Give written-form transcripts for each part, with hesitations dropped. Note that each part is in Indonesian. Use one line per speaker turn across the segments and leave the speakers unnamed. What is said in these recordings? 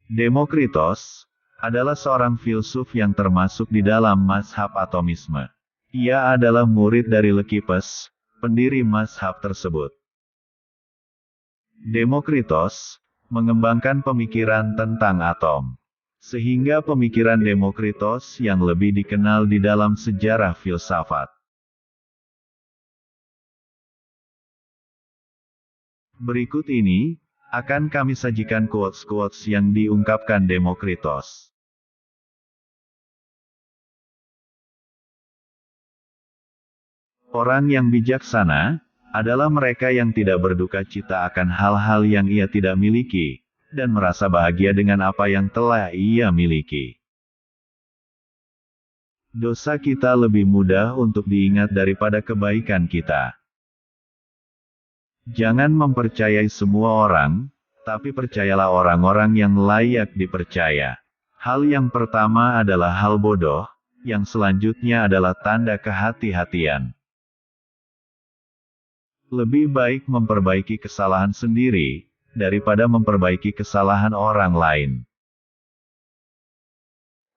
Demokritos adalah seorang filsuf yang termasuk di dalam mazhab atomisme. Ia adalah murid dari Leukippos, pendiri mazhab tersebut. Demokritos mengembangkan pemikiran tentang atom, sehingga pemikiran Demokritos yang lebih dikenal di dalam sejarah filsafat. Berikut ini akan kami sajikan quotes-quotes yang diungkapkan Demokritos. Orang yang bijaksana adalah mereka yang tidak berduka cita akan hal-hal yang ia tidak miliki, dan merasa bahagia dengan apa yang telah ia miliki. Dosa kita lebih mudah untuk diingat daripada kebaikan kita. Jangan mempercayai semua orang, tapi percayalah orang-orang yang layak dipercaya. Hal yang pertama adalah hal bodoh, yang selanjutnya adalah tanda kehati-hatian. Lebih baik memperbaiki kesalahan sendiri, daripada memperbaiki kesalahan orang lain.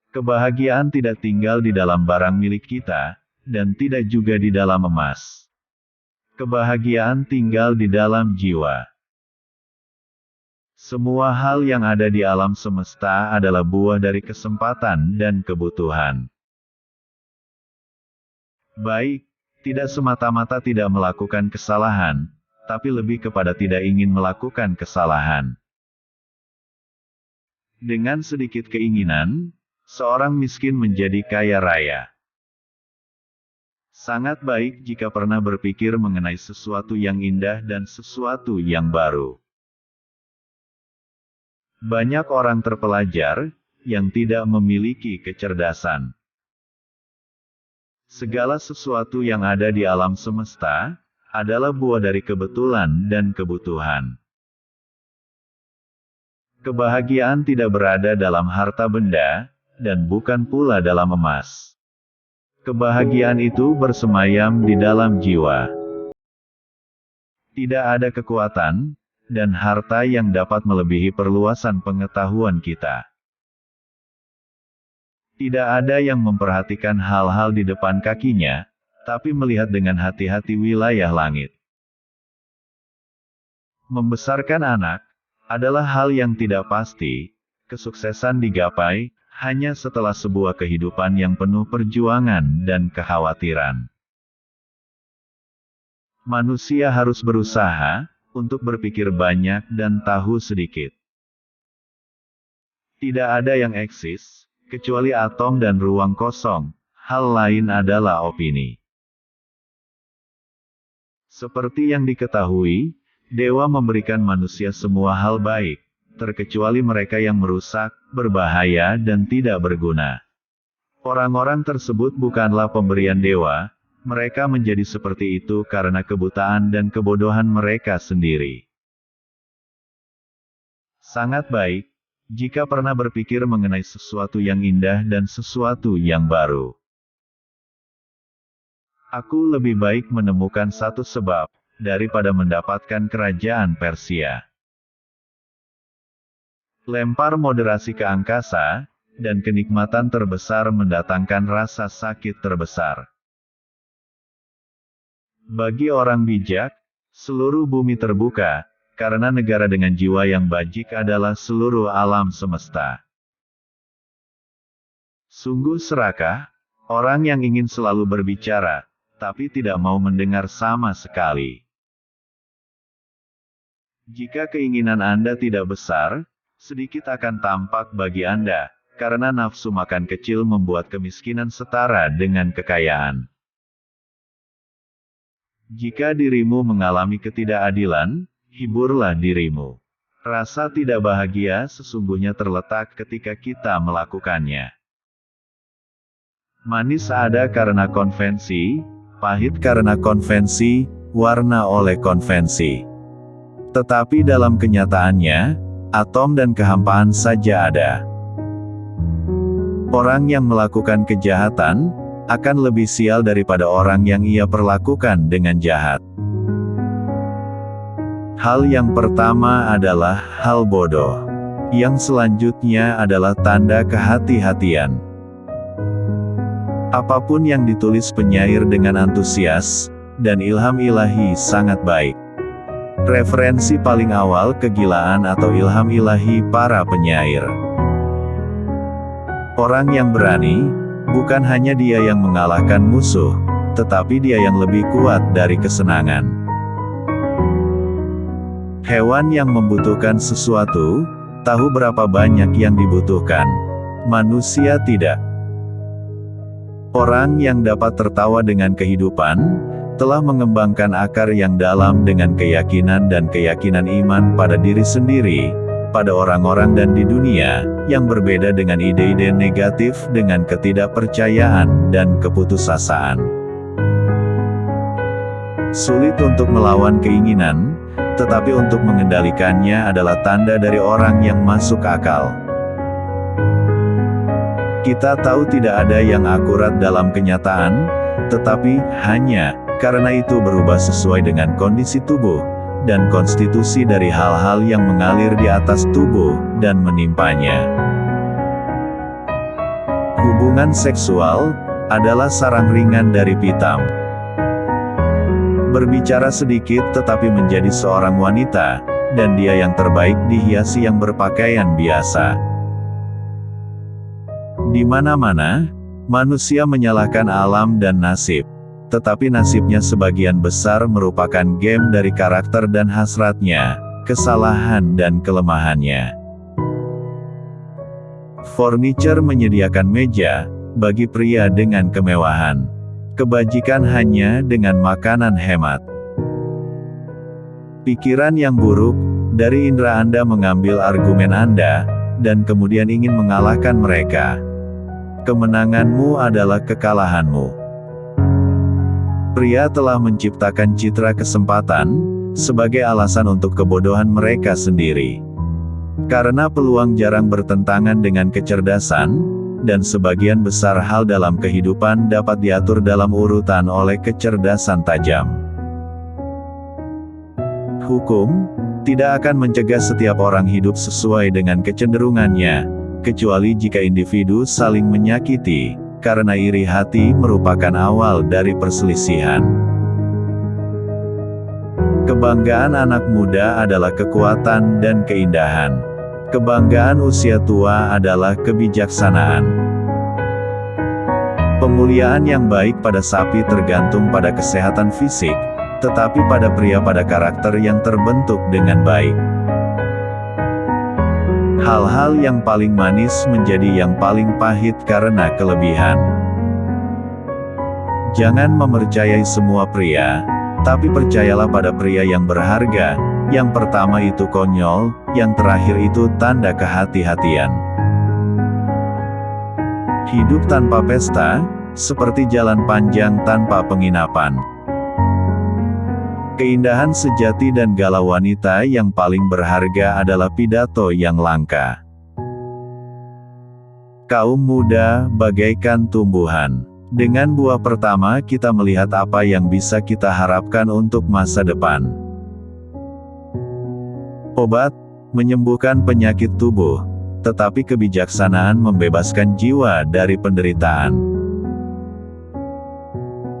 Kebahagiaan tidak tinggal di dalam barang milik kita, dan tidak juga di dalam emas. Kebahagiaan tinggal di dalam jiwa. Semua hal yang ada di alam semesta adalah buah dari kesempatan dan kebutuhan. Baik, tidak semata-mata tidak melakukan kesalahan, tapi lebih kepada tidak ingin melakukan kesalahan. Dengan sedikit keinginan, seorang miskin menjadi kaya raya. Sangat baik jika pernah berpikir mengenai sesuatu yang indah dan sesuatu yang baru. Banyak orang terpelajar yang tidak memiliki kecerdasan. Segala sesuatu yang ada di alam semesta adalah buah dari kebetulan dan kebutuhan. Kebahagiaan tidak berada dalam harta benda, dan bukan pula dalam emas. Kebahagiaan itu bersemayam di dalam jiwa. Tidak ada kekuatan dan harta yang dapat melebihi perluasan pengetahuan kita. Tidak ada yang memperhatikan hal-hal di depan kakinya, tapi melihat dengan hati-hati wilayah langit. Membesarkan anak adalah hal yang tidak pasti. Kesuksesan digapai hanya setelah sebuah kehidupan yang penuh perjuangan dan kekhawatiran. Manusia harus berusaha untuk berpikir banyak dan tahu sedikit. Tidak ada yang eksis kecuali atom dan ruang kosong. Hal lain adalah opini. Seperti yang diketahui, dewa memberikan manusia semua hal baik, terkecuali mereka yang merusak, berbahaya dan tidak berguna. Orang-orang tersebut bukanlah pemberian dewa, mereka menjadi seperti itu karena kebutaan dan kebodohan mereka sendiri. Sangat baik jika pernah berpikir mengenai sesuatu yang indah dan sesuatu yang baru. Aku lebih baik menemukan satu sebab daripada mendapatkan kerajaan Persia. Lempar moderasi ke angkasa, dan kenikmatan terbesar mendatangkan rasa sakit terbesar. Bagi orang bijak, seluruh bumi terbuka, karena negara dengan jiwa yang bajik adalah seluruh alam semesta. Sungguh serakah, orang yang ingin selalu berbicara, tapi tidak mau mendengar sama sekali. Jika keinginan Anda tidak besar, sedikit akan tampak bagi Anda, karena nafsu makan kecil membuat kemiskinan setara dengan kekayaan. Jika dirimu mengalami ketidakadilan, hiburlah dirimu. Rasa tidak bahagia sesungguhnya terletak ketika kita melakukannya. Manis ada karena konvensi, pahit karena konvensi, warna oleh konvensi. Tetapi dalam kenyataannya, atom dan kehampaan saja ada. Orang yang melakukan kejahatan akan lebih sial daripada orang yang ia perlakukan dengan jahat. Hal yang pertama adalah hal bodoh. Yang selanjutnya adalah tanda kehati-hatian. Apapun yang ditulis penyair dengan antusias dan ilham ilahi sangat baik. Referensi paling awal kegilaan atau ilham ilahi para penyair. Orang yang berani, bukan hanya dia yang mengalahkan musuh, tetapi dia yang lebih kuat dari kesenangan. Hewan yang membutuhkan sesuatu, tahu berapa banyak yang dibutuhkan. Manusia tidak. Orang yang dapat tertawa dengan kehidupan, telah mengembangkan akar yang dalam dengan keyakinan dan keyakinan iman pada diri sendiri, pada orang-orang dan di dunia, yang berbeda dengan ide-ide negatif dengan ketidakpercayaan dan keputusasaan. Sulit untuk melawan keinginan, tetapi untuk mengendalikannya adalah tanda dari orang yang masuk akal. Kita tahu tidak ada yang akurat dalam kenyataan, tetapi hanya karena itu berubah sesuai dengan kondisi tubuh dan konstitusi dari hal-hal yang mengalir di atas tubuh dan menimpanya. Hubungan seksual adalah sarang ringan dari pitam. Berbicara sedikit tetapi menjadi seorang wanita, dan dia yang terbaik dihiasi yang berpakaian biasa. Di mana-mana, manusia menyalahkan alam dan nasib. Tetapi nasibnya sebagian besar merupakan game dari karakter dan hasratnya, kesalahan dan kelemahannya. Furniture menyediakan meja bagi pria dengan kemewahan. Kebajikan hanya dengan makanan hemat. Pikiran yang buruk, dari indera Anda mengambil argumen Anda, dan kemudian ingin mengalahkan mereka. Kemenanganmu adalah kekalahanmu. Pria telah menciptakan citra kesempatan, sebagai alasan untuk kebodohan mereka sendiri. Karena peluang jarang bertentangan dengan kecerdasan, dan sebagian besar hal dalam kehidupan dapat diatur dalam urutan oleh kecerdasan tajam. Hukum tidak akan mencegah setiap orang hidup sesuai dengan kecenderungannya, kecuali jika individu saling menyakiti, karena iri hati merupakan awal dari perselisihan. Kebanggaan anak muda adalah kekuatan dan keindahan. Kebanggaan usia tua adalah kebijaksanaan. Pemuliaan yang baik pada sapi tergantung pada kesehatan fisik, tetapi pada pria pada karakter yang terbentuk dengan baik. Hal-hal yang paling manis menjadi yang paling pahit karena kelebihan. Jangan mempercayai semua pria, tapi percayalah pada pria yang berharga. Yang pertama itu konyol, yang terakhir itu tanda kehati-hatian. Hidup tanpa pesta, seperti jalan panjang tanpa penginapan. Keindahan sejati dan galau wanita yang paling berharga adalah pidato yang langka. Kaum muda bagaikan tumbuhan. Dengan buah pertama kita melihat apa yang bisa kita harapkan untuk masa depan. Obat menyembuhkan penyakit tubuh, tetapi kebijaksanaan membebaskan jiwa dari penderitaan.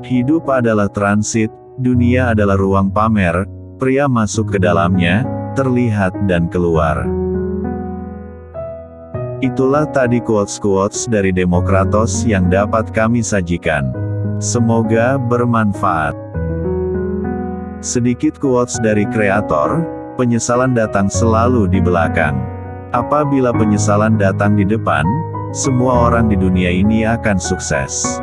Hidup adalah transit, dunia adalah ruang pamer, pria masuk ke dalamnya, terlihat dan keluar. Itulah tadi quotes-quotes dari Demokratos yang dapat kami sajikan. Semoga bermanfaat. Sedikit quotes dari kreator, penyesalan datang selalu di belakang. Apabila penyesalan datang di depan, semua orang di dunia ini akan sukses.